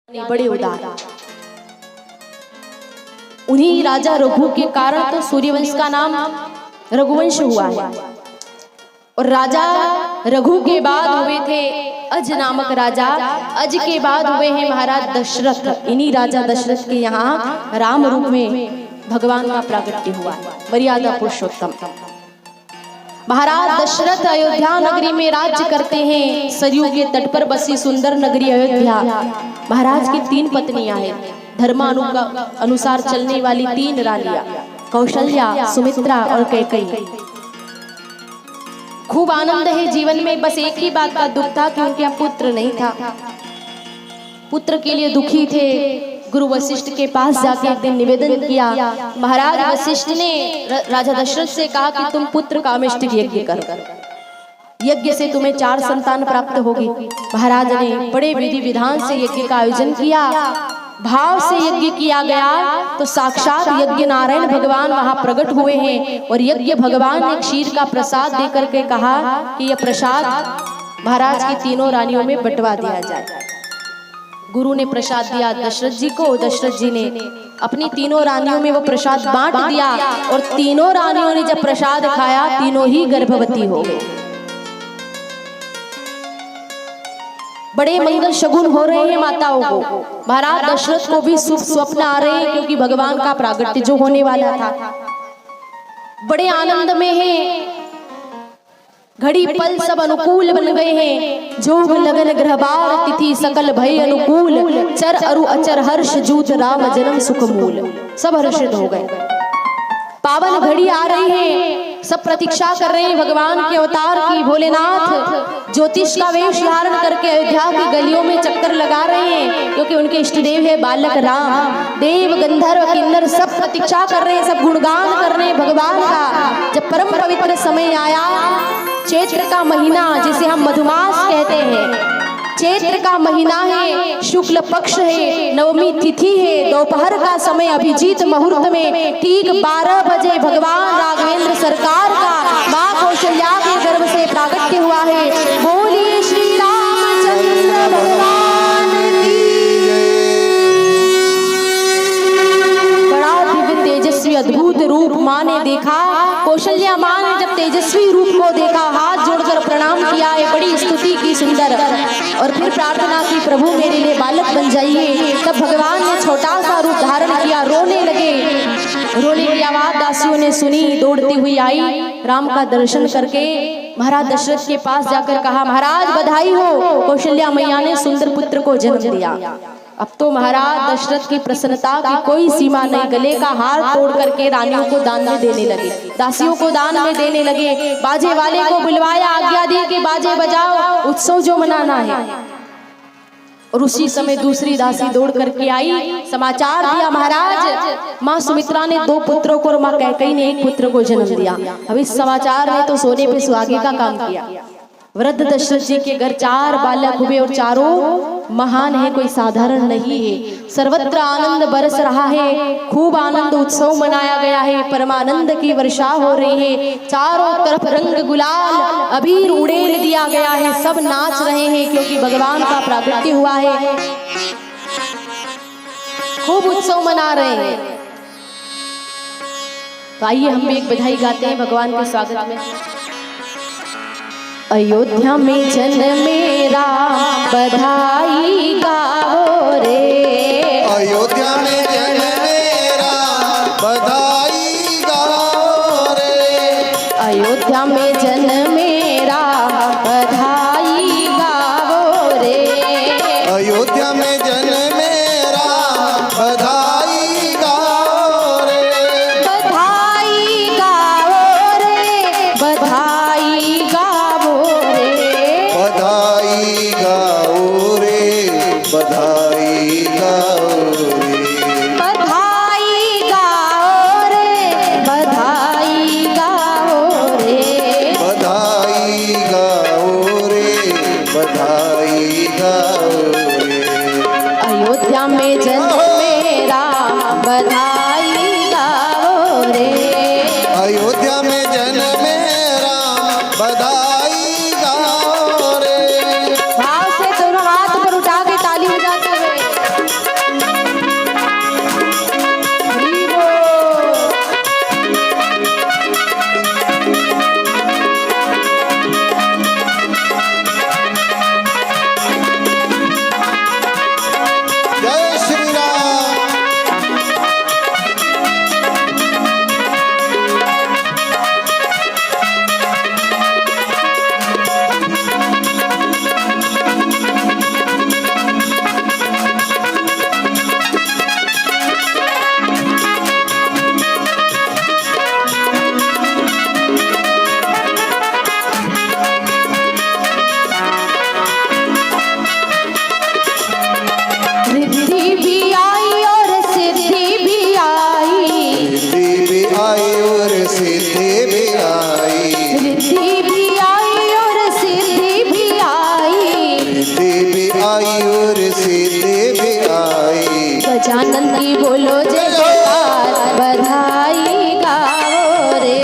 बड़े उदार। उन्हीं राजा रघु के कारण तो सूर्यवंश का नाम रघुवंश हुआ है। और राजा रघु के बाद हुए थे अज नामक राजा। अज के बाद हुए हैं महाराज दशरथ। इन्हीं राजा दशरथ के यहाँ राम रूप में भगवान का प्रागट्य हुआ है। मर्यादा पुरुषोत्तम महाराज दशरथ अयोध्या नगरी में राज्य करते हैं। सरयू के तट पर बसी सुंदर नगरी अयोध्या। महाराज की 3 पत्नियां हैं। धर्मानुसार चलने वाली 3 रानियां, कौशल्या, सुमित्रा और कैकेयी। खूब आनंद है जीवन में। बस एक ही बात का दुख था कि उनके यहाँ पुत्र नहीं था। पुत्र के लिए दुखी थे। गुरु वशिष्ठ के पास जाके एक दिन निवेदन किया। महाराज वशिष्ठ ने राजा दशरथ से कहा कि तुम पुत्र कामेष्टि यज्ञ करो, यज्ञ से तुम्हें 4 संतान प्राप्त होगी। महाराज ने बड़े विधि विधान से यज्ञ का आयोजन किया। भाव से यज्ञ किया गया तो साक्षात यज्ञ नारायण भगवान वहां प्रकट हुए हैं। और यज्ञ भगवान ने क्षीर का प्रसाद देकर के कहा कि यह प्रसाद महाराज की 3 रानियों में बंटवा दिया जाए। गुरु ने प्रसाद दिया दशरथ जी को। दशरथ जी ने अपनी 3 रानियों में वो प्रसाद बांट दिया। और 3 रानियों ने जब प्रसाद खाया, तीनों ही गर्भवती हो गई। बड़े मंगल शगुन हो रहे हैं माताओं को। महाराज दशरथ को भी शुभ स्वप्न आ रहे हैं, क्योंकि भगवान का प्रागट्य जो होने वाला था। बड़े आनंद में है। घड़ी पल सब अनुकूल बन गए हैं। जोग लगन ग्रहबार तिथि सकल भय अनुकूल। चर अरु अचर हर्ष जूत राम जन्म सुख मूल। सब हर्षित हो गए। पावन घड़ी आ रही है। सब प्रतीक्षा कर रहे हैं भगवान के अवतार की। भोलेनाथ ज्योतिष का वेश धारण करके अयोध्या की गलियों में चक्कर लगा रहे हैं, क्योंकि उनके इष्ट देव है बालक राम। देव गंधर्व किन्नर सब प्रतीक्षा कर रहे हैं, सब गुणगान कर रहे हैं भगवान का। जब परम पवित्र समय आया, चैत्र का महीना जिसे हम मधुमास कहते हैं, चैत्र का महीना है, शुक्ल पक्ष है, नवमी तिथि है, दोपहर का समय, अभिजीत मुहूर्त में ठीक 12 बजे भगवान राघवेंद्र सरकार का माँ कौशल्या के गर्भ से प्रागट्य हुआ है। बोलिए श्री रामचंद्र भगवान की। बड़ा दिव्य तेजस्वी अद्भुत रूप माँ ने देखा। कौशल्या माँ ने जब तेजस्वी रूप को देखा, हाथ जोड़कर प्रणाम किया है, बड़ी स्तुति की सुंदर, और फिर प्रार्थना की प्रभु मेरे लिए बालक बन जाइए। तब भगवान ने छोटा सा रूप धारण किया, रोने लगे। रोने की आवाज दासियों ने सुनी, दौड़ती हुई आई। राम का दर्शन करके महाराज दशरथ के पास जाकर कहा, महाराज बधाई हो, कौशल्या मैया ने सुंदर पुत्र को जन्म दिया। अब तो महाराज दशरथ की प्रसन्नता की कोई सीमा नहीं। गले का हार तोड़ करके रानियों को दान में देने लगे, दासियों को दान में देने लगे। बाजे वाले को बुलवाया, आज्ञा दी कि बाजे बजाओ, उत्सव जो मनाना है। और उसी समय दूसरी दासी दौड़ करके आई, समाचार दिया, महाराज माँ सुमित्रा ने 2 पुत्रों को और माँ कैकेयी ने 1 पुत्र को जन्म दिया। अब इस समाचार ने तो सोने पे सुहागे का काम किया। वृद्ध दशरथ जी के घर 4 बालक हुए और चारों महान है, कोई साधारण नहीं है। सर्वत्र आनंद बरस रहा है, खूब आनंद उत्सव मनाया गया है, परमानंद की वर्षा हो रही है। चारों तरफ रंग गुलाल अबीर उड़ेल दिया गया है। सब नाच रहे हैं, क्योंकि भगवान का प्रागट्य हुआ है। खूब उत्सव मना रहे हैं। तो आइए हम भी एक बधाई गाते हैं भगवान के स्वागत में। अयोध्या में जन्मे राम, बधाई गाओ रे। अयोध्या में जन्मे राम, बधाई गाओ रे। अयोध्या में जन्मे राम, बधाई गाओ रे। अयोध्या में जन्मे राम, बधाई गाओ रे। बधाई गाओ रे, बधाई गाओ रे। बधाई गाओ रे, बधाई गाओ रे। बधाई गाओ रे, बधाई गाओ रे। बधाई गाओ रे, बधाई गाओ रे। अयोध्या में जन्मे राम, बधाई गाओ रे। अयोध्या में जन्मे राम, बधाई गाओ रे। भाव से दोनों हाथ पर उठा के ताली बजाते हुए सीते भी आई और सीते भी आई। गजानन की बोलो जय जयकार, बधाई गाओ रे।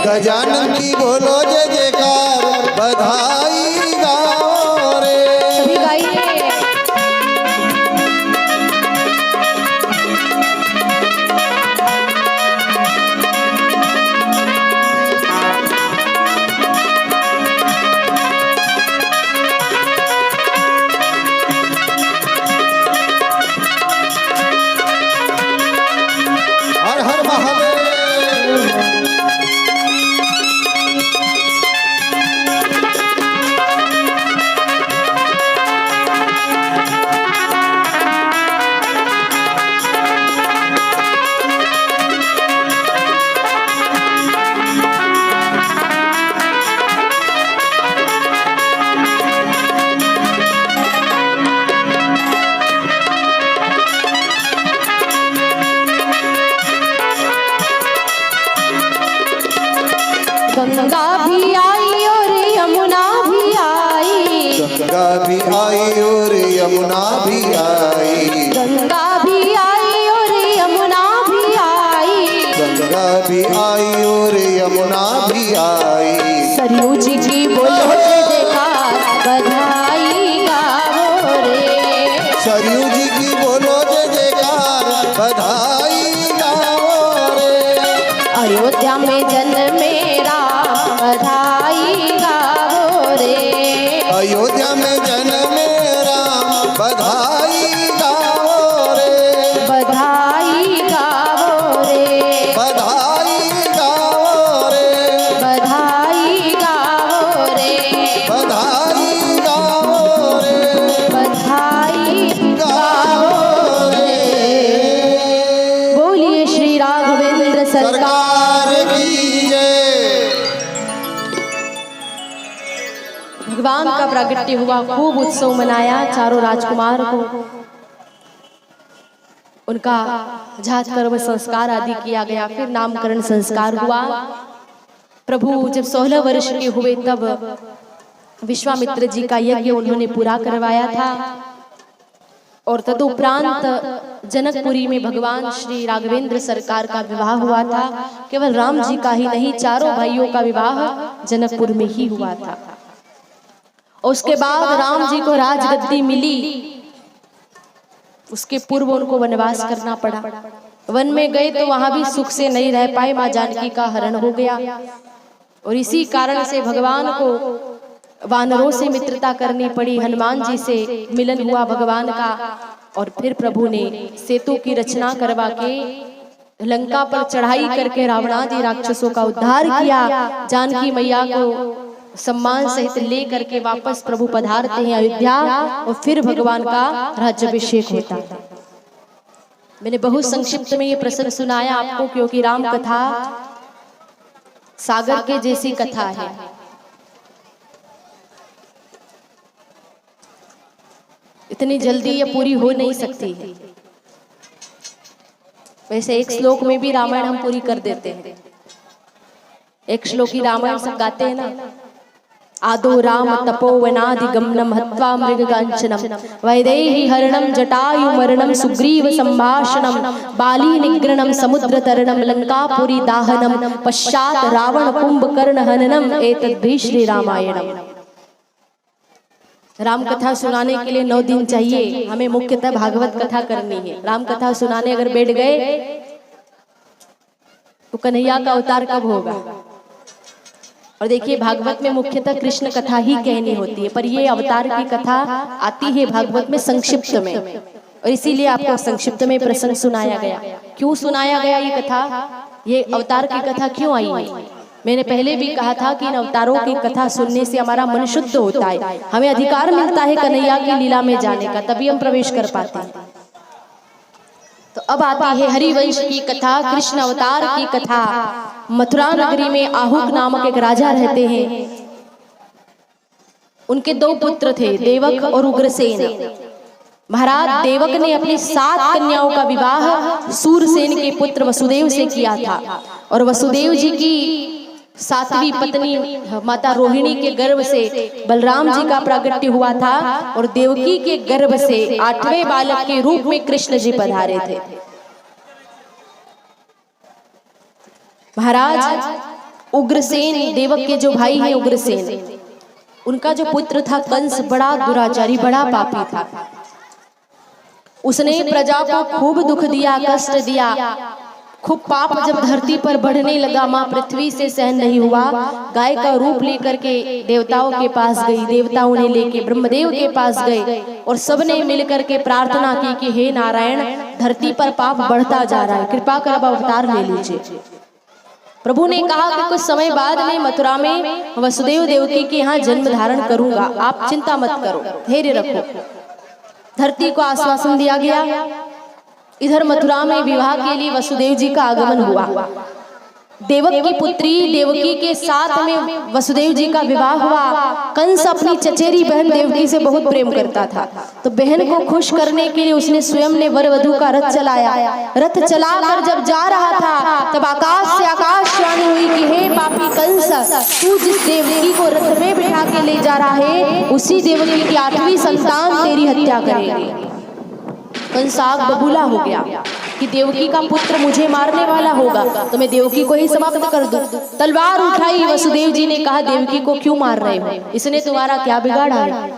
गजानन की बोलो जय जयकार, बधाई गाओ रे। सभी गाइए। हर हर महादेव। गंगा भी आई और यमुना भी आई। गंगा भी आई और यमुना भी आई। गंगा भी आई और यमुना भी आई। गंगा भी आई और यमुना भी आई। सरयू जी की बोलो जय जयकार, बधाई गाओ रे। सरयू जी की बोलो जय जयकार, बधाई गाओ रे। अयोध्या में जन्मे राम, बधाई गाओ रे। अयोध्या में जन्मे राम, बधाई गाओ रे। बधाई गाओ रे। बधाई गाओ रे। बधाई गाओ रे। बधाई गाओ रे। बधाई गाओ रे। बोलिए श्री राघवेंद्र सरकार। सरकार की जय। भगवान का प्रागट्य हुआ, खूब उत्सव मनाया। चारों राजकुमार को उनका जात कर्म संस्कार आदि किया गया। फिर नामकरण संस्कार हुआ। प्रभु जब 16 वर्ष के हुए तब विश्वामित्र जी का यज्ञ उन्होंने पूरा करवाया था। और तदुपरांत जनकपुरी में भगवान श्री राघवेंद्र सरकार का विवाह हुआ था। केवल राम जी का ही नहीं, चारों भाइयों का विवाह जनकपुर में ही हुआ था। उसके बाद राम जी को राजगद्दी मिली, उसके पूर्व उनको वनवास करना पड़ा। वन में गए तो वहां भी सुख से नहीं रह पाए, मां जानकी का हरण हो गया। और इसी कारण से भगवान को वानरों से मित्रता करनी पड़ी। हनुमान जी से मिलन हुआ भगवान का। और फिर प्रभु ने सेतु की रचना करवा के लंका पर चढ़ाई करके रावणादि राक्षसों का उद्धार किया। जानकी मैया को सम्मान सहित ले करके वापस प्रभु पधारते हैं अयोध्या। और फिर भगवान का राज्याभिषेक होता है। मैंने बहुत संक्षिप्त में ये प्रसंग सुनाया आपको, क्योंकि राम कथा सागर के जैसी कथा है। इतनी जल्दी ये पूरी हो नहीं सकती है। वैसे एक श्लोक में भी रामायण हम पूरी कर देते हैं। एक श्लोकी रामायण सब गाते हैं ना। आदो राम तपोवनादि गमनम हत्वा मृगकांचनम वैदेही हरणम जटायु मरणम सुग्रीव संभाषणम बाली निग्रणम समुद्र तरणम लंकापुरी दाहनम पश्चात रावण कुंभकर्ण हननम एतद्भी श्री रामायणम। राम कथा सुनाने के लिए 9 दिन चाहिए। हमें मुख्यतः भागवत कथा करनी है। राम कथा सुनाने अगर बैठ गए तो कन्हैया का अवतार कब होगा? और देखिए भागवत में मुख्यतः कृष्ण कथा ही कहनी होती है, पर ये अवतार की कथा आती है भागवत में संक्षिप्त में। और इसीलिए आपको संक्षिप्त में प्रसंग सुनाया गया। क्यों सुनाया गया ये कथा? ये अवतार की कथा क्यों आई है? मैंने पहले भी कहा था कि इन अवतारों की कथा सुनने से हमारा मन शुद्ध होता है। हमें अधिकार मिलता है कन्हैया की लीला में जाने का, तभी हम प्रवेश कर पाते हैं। तो अब आती है हरिवंश की कथा, कृष्ण अवतार की कथा। मथुरा नगरी में आहुक नामक एक राजा रहते हैं। उनके 2 पुत्र थे, देवक और उग्रसेन। महाराज देवक ने अपनी 7 कन्याओं का विवाह सूरसेन के पुत्र वसुदेव से किया था। और वसुदेव जी की सातवीं पत्नी माता रोहिणी के गर्भ से बलराम जी का प्रागट्य हुआ था और देवकी के गर्भ से 8वें बालक के रूप में कृष्ण जी पधारे थे। महाराज उग्रसेन, देवक के जो भाई हैं उग्रसेन, उनका जो पुत्र था कंस बड़ा दुराचारी, बड़ा पापी था। उसने प्रजा को खूब दुख दिया, कष्ट दिया, खूब पाप जब धरती पर बढ़ने लगा, माँ पृथ्वी से सहन नहीं हुआ, गाय का रूप लेकर के देवताओं के पास गई। देवता उन्हें लेके ब्रह्मदेव के पास गए और सबने मिलकर के प्रार्थना की कि हे नारायण, धरती पर पाप बढ़ता जा रहा है, कृपा कर अब अवतार ले लीजिए। प्रभु ने कहा कि कुछ समय बाद में मथुरा में वसुदेव देवकी के यहाँ जन्म धारण करूंगा, आप चिंता मत करो, धैर्य रखो। धरती को आश्वासन दिया गया। इधर मथुरा में विवाह के लिए वसुदेव जी का आगमन हुआ। देवक की पुत्री देवकी के साथ में वसुदेव जी का विवाह हुआ। कंस अपनी चचेरी बहन देवकी से बहुत प्रेम करता था, तो बहन को खुश करने के लिए उसने स्वयं ने वर वधू का रथ चलाया। रथ चलाकर जब जा रहा था तब आकाश से आकाशवाणी हुई कि हे पापी कंस, तू जिस देवकी को रथ में बिठा के ले जा रहा है, उसी देवकी की 8वीं संतान तेरी हत्या करेगी। कंस आग बबूला हो गया कि देवकी का पुत्र मुझे मारने वाला होगा तो मैं देवकी को ही समाप्त कर दूं। तलवार उठाई। वसुदेव जी ने कहा, देवकी को क्यों मार रहे हो, इसने तुम्हारा क्या बिगाड़ा है?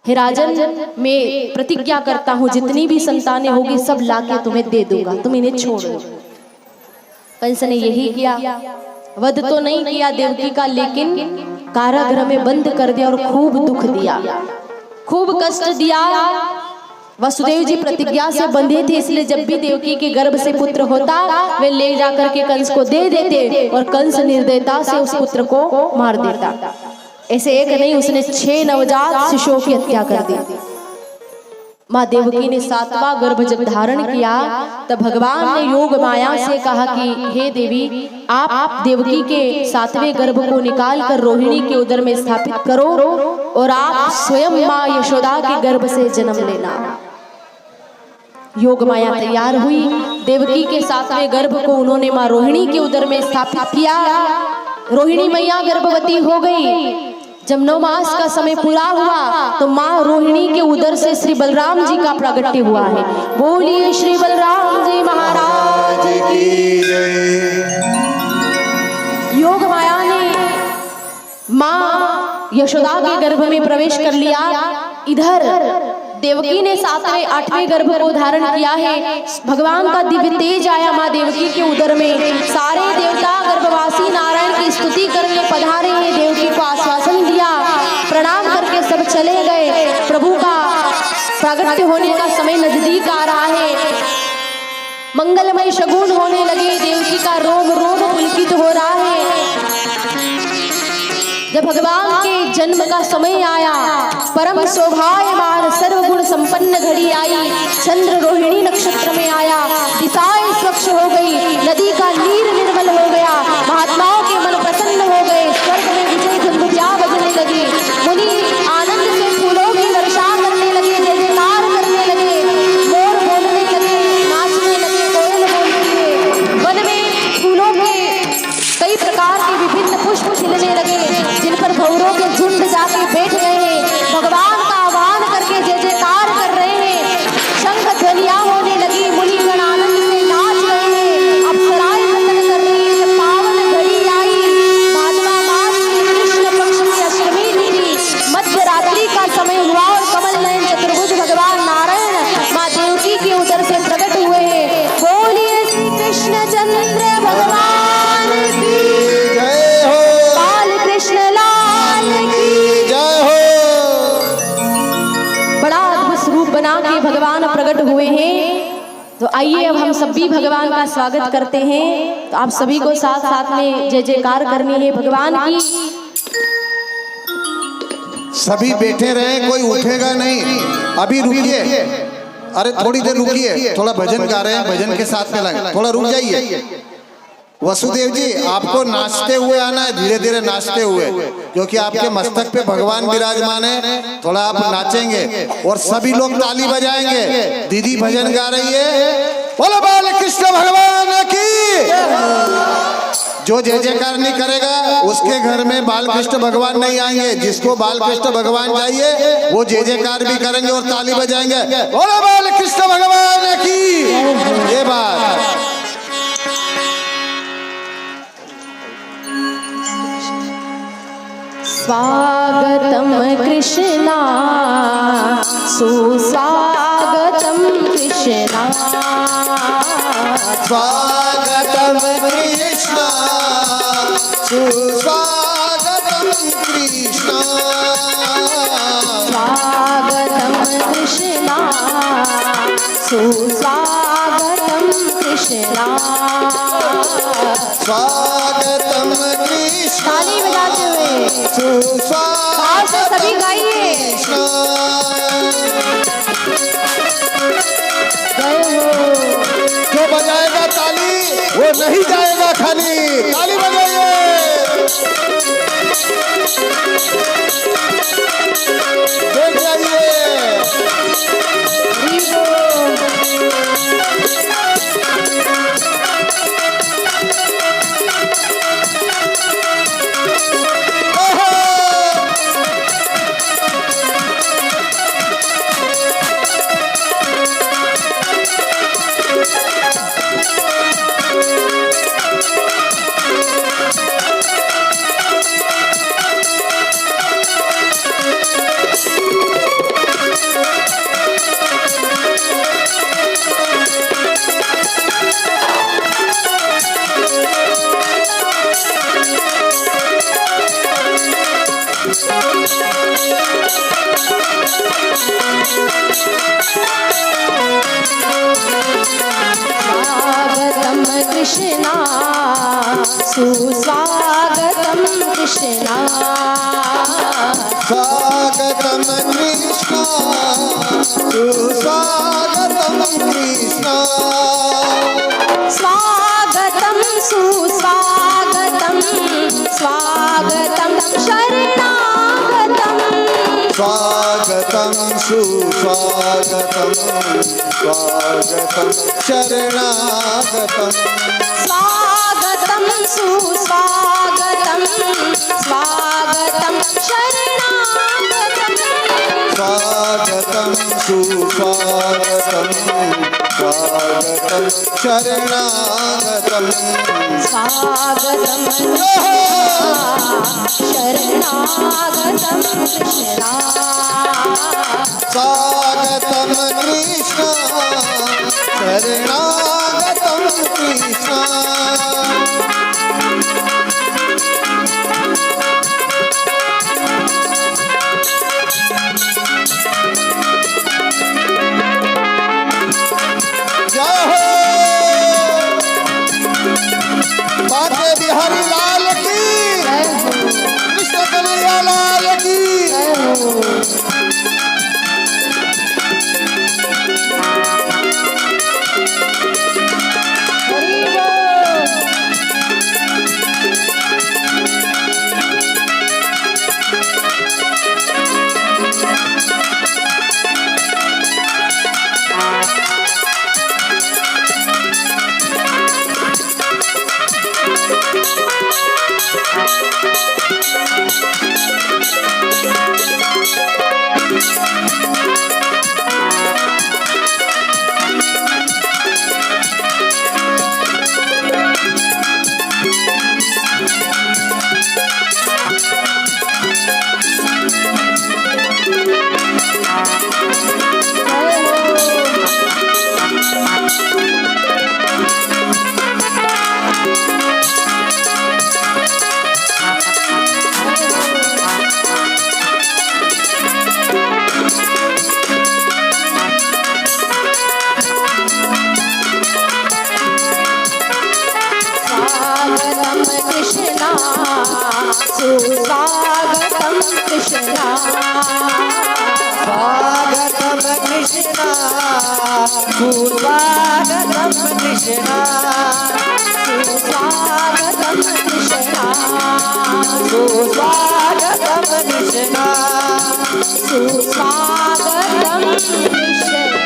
हे राजन, मैं प्रतिज्ञा करता हूँ जितनी भी संतानें होगी सब लाके तुम्हें दे दूंगा, तुम इन्हें छोड़ दो। कंस ने यही किया। वध तो नहीं किया देवकी का, लेकिन कारागृह में बंद कर दिया और खूब दुख दिया, खूब कष्ट दिया। वसुदेव जी प्रतिज्ञा से बंधे थे, इसलिए जब भी देवकी के गर्भ से पुत्र होता वे ले जाकर के कंस को दे देते और कंस निर्दयता से उस पुत्र को मार देता। ऐसे एक नहीं, उसने 6 नवजात शिशुओं की हत्या कर दी। माँ देवकी ने 7वां गर्भ जब धारण किया तब भगवान ने योग माया से कहा कि हे देवी, आप देवकी के 7वें गर्भ को निकाल कर रोहिणी के उदर में स्थापित करो और आप स्वयं माँ यशोदा के गर्भ से जन्म लेना। योग माया तैयार हुई। देवकी के 7वें गर्भ को उन्होंने माँ रोहिणी के उदर में स्थापित किया। रोहिणी मैया गर्भवती हो गई। जब 9 मास का समय पूरा हुआ तो माँ रोहिणी के उदर से श्री बलराम जी का प्रागट्य हुआ है। बोलिए श्री बलराम जी महाराज की जय। योग माया ने माँ यशोदा के गर्भ में प्रवेश कर लिया। इधर देवकी ने 7वें 8वें गर्भ को धारण किया है। भगवान का दिव्य तेज आया माँ देवकी के उदर में। सारे देवता गर्भवासी नारायण की स्तुति करने पधारे हैं। देवकी को आश्वासन दिया, प्रणाम करके सब चले गए। प्रभु का प्रागट्य होने का समय नजदीक आ रहा है। मंगलमय शगुन होने लगे। देवकी का रोम रोम पुलकित हो रहा है। जब भगवान के जन्म का समय आया, परम शोभायमान सर्वगुण संपन्न घड़ी आई। चंद्र रोहिणी नक्षत्र में आया। दिशाएं स्वच्छ हो गई, नदी का नीर निर्मल हो गया। महात्माओं के मन प्रसन्न हो गए। स्वर्ग में विजय धुंधुलिया बजने लगी। मुनि आनंद से फूलों की वर्षा करने लगे, जय जयकार करने लगे। मोर बोलने लगे, नाचने लगे, कोयल बोलती है। वन में फूलों के कई प्रकार के विभिन्न पुष्प खिलने लगे, जिन पर भंवरों के झुंड जाके बैठ गए हैं। भगवान का आह्वान करके जय जयकार कर रहे हैं। शंख ध्वनियां होने लगी। मुनिगण आनंद से नाच रहे हैं। अप्सराएं नर्तन कर रही हैं। पावन घड़ी आई। भाद्रवा मास की कृष्ण पक्ष की अष्टमी तिथि, मध्य रात्रि का समय हुआ और कमल नयन चतुर्भुज भगवान नारायण माँ देवकी के उदर से प्रकट हुए हैं। बोलिए श्री कृष्ण चंद्र भगवान की जय हो, बाल कृष्ण लाल की जय हो। बड़ा अद्भुत रूप बना के भगवान प्रकट हुए हैं। तो आइए अब हम सभी भगवान का स्वागत करते हैं। तो आप सभी को साथ साथ में जय जयकार करनी है भगवान की। सभी बैठे रहे, कोई उठेगा नहीं। अभी रुकिए, अरे थोड़ी देर रुकिए, थोड़ा भजन गा रहे हैं, भजन के साथ में लगे, थोड़ा रुक जाइए। वसुदेव जी, आपको नाचते हुए आना है, धीरे धीरे नाचते हुए, क्योंकि आपके मस्तक पे भगवान विराजमान है। थोड़ा आप नाचेंगे और सभी लोग ताली बजाएंगे। दीदी भजन गा रही है, बोलो बाल कृष्ण भगवान की जो जय जयकार नहीं करेगा उसके घर में बाल कृष्ण भगवान नहीं आएंगे। जिसको बाल कृष्ण भगवान चाहिए वो जय जयकार भी करेंगे और ताली बजाएंगे, बोलो बाल कृष्ण भगवान की। ये बात स्वागतम कृष्णा सुस्वागतम कृष्णा स्वागतम कृष्ण सुस्वागतम कृष्ण स्वागतम कृष्णा सुस्वागतम कृष्णा स्वागतम कृष्ण ताली बजाते हुए भाव से सभी गाइए। जय हो। जो बजाएगा ताली वो नहीं जाएगा खाली, ताली बजाइए। देख जाइए। स्वागतम कृष्णा सुस्वागतम कृष्णा स्वागतम कृष्ण सुस्वागतम कृष्ण स्वागतम सुस्वागतम स्वागतम शरणागतम स्वागतम सुस्वागतम स्वागतम शरणागतम स्वागतम सुस्वागतम स्वागतम शरणागतम स्वागतम सुस्वागतम स्वागतम शरणागतम स्वागतम शरणागतम कृष्णा स्वागतम कृष्ण शरणागतम कृष्ण जय हो बांके बिहारी लाल की, कृष्ण कन्हैया लाल की। सुस्वागतम कृष्णा स्वागतम कृष्णा सुस्वागतम कृष्णा सुस्वागतम कृष्णा सुस्वागतम कृष्णा सुस्वागतम कृष्णा